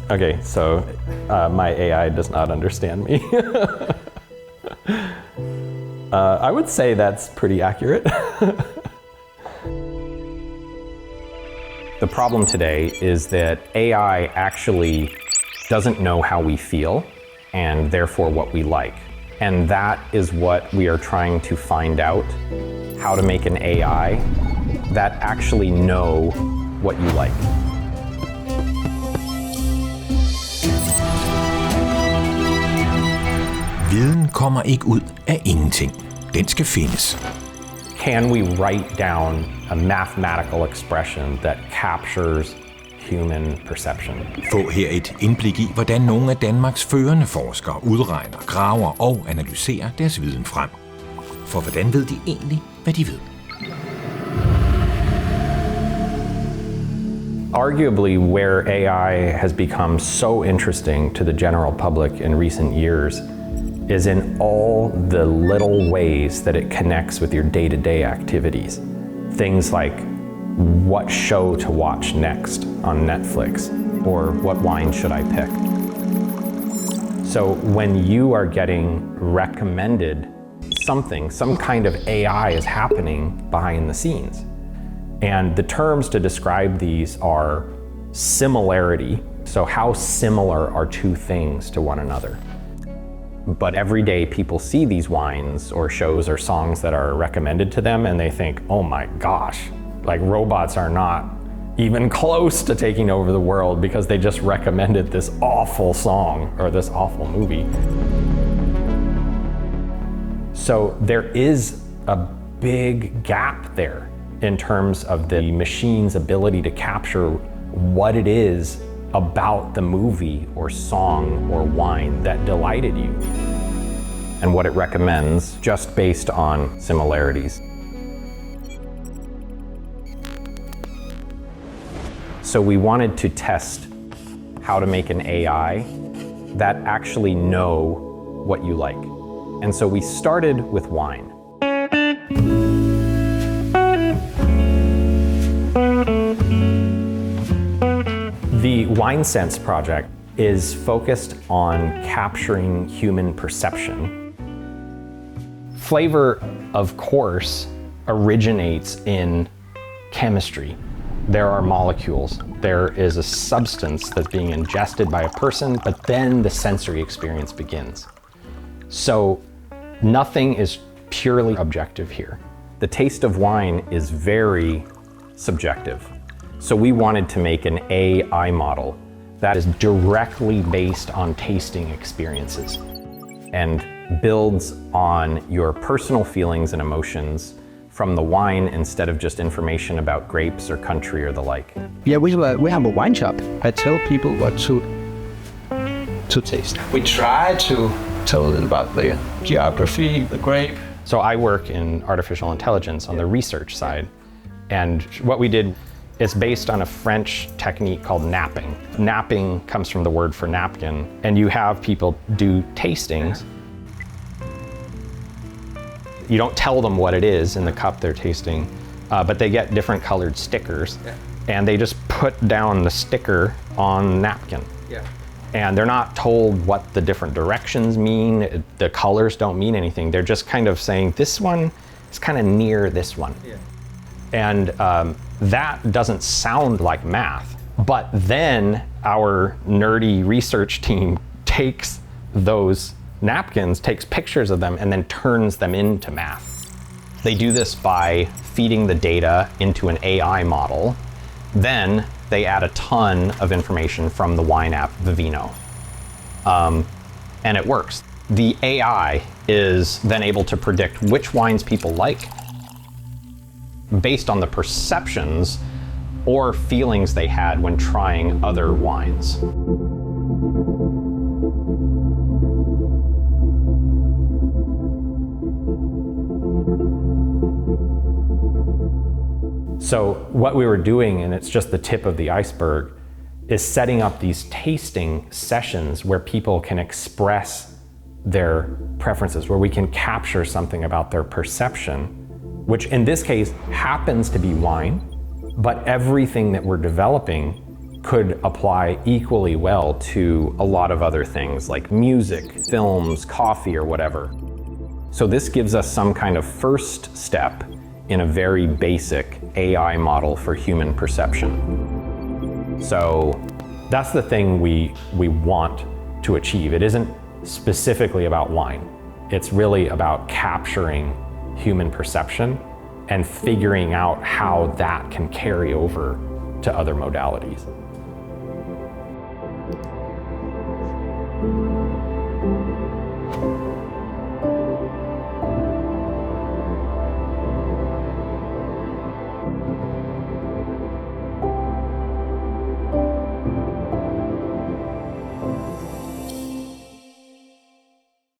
Okay, so my AI does not understand me. I would say that's pretty accurate. The problem today is that AI actually doesn't know how we feel and therefore what we like. And that is what we are trying to find out, how to make an AI that actually know what you like. Viden kommer ikke ud af ingenting. Den skal findes. Can we write down a mathematical expression that captures human perception? Få her et indblik i, hvordan nogle af Danmarks førende forskere udregner, graver og analyserer deres viden frem. For hvordan ved de egentlig, hvad de ved? Arguably, where AI has become so interesting to the general public in recent years is in all the little ways that it connects with your day-to-day activities. Things like what show to watch next on Netflix, or what wine should I pick? So when you are getting recommended something, some kind of AI is happening behind the scenes. And the terms to describe these are similarity. So how similar are two things to one another? But every day people see these wines or shows or songs that are recommended to them and they think, oh my gosh, like robots are not even close to taking over the world because they just recommended this awful song or this awful movie. So there is a big gap there in terms of the machine's ability to capture what it is about the movie or song or wine that delighted you and what it recommends just based on similarities. So we wanted to test how to make an AI that actually know what you like. And so we started with wine. The WineSense project is focused on capturing human perception. Flavor, of course, originates in chemistry. There are molecules. There is a substance that's being ingested by a person, but then the sensory experience begins. So nothing is purely objective here. The taste of wine is very subjective. So we wanted to make an AI model that is directly based on tasting experiences and builds on your personal feelings and emotions from the wine instead of just information about grapes or country or the like. Yeah, we have a wine shop. I tell people what to taste. We try to tell them about the geography, the grape. So I work in artificial intelligence on the research side. And what we did, it's based on a French technique called napping. Napping comes from the word for napkin, and you have people do tastings. You don't tell them what it is in the cup they're tasting, but they get different colored stickers, and they just put down the sticker on napkin. And they're not told what the different directions mean. The colors don't mean anything. They're just kind of saying, this one is kind of near this one. And that doesn't sound like math. But then our nerdy research team takes those napkins, takes pictures of them, and then turns them into math. They do this by feeding the data into an AI model. Then they add a ton of information from the wine app, Vivino. And it works. The AI is then able to predict which wines people like based on the perceptions or feelings they had when trying other wines. So what we were doing, and it's just the tip of the iceberg, is setting up these tasting sessions where people can express their preferences, where we can capture something about their perception, which in this case happens to be wine, but everything that we're developing could apply equally well to a lot of other things like music, films, coffee, or whatever. So this gives us some kind of first step in a very basic AI model for human perception. So that's the thing we want to achieve. It isn't specifically about wine. It's really about capturing human perception and figuring out how that can carry over to other modalities.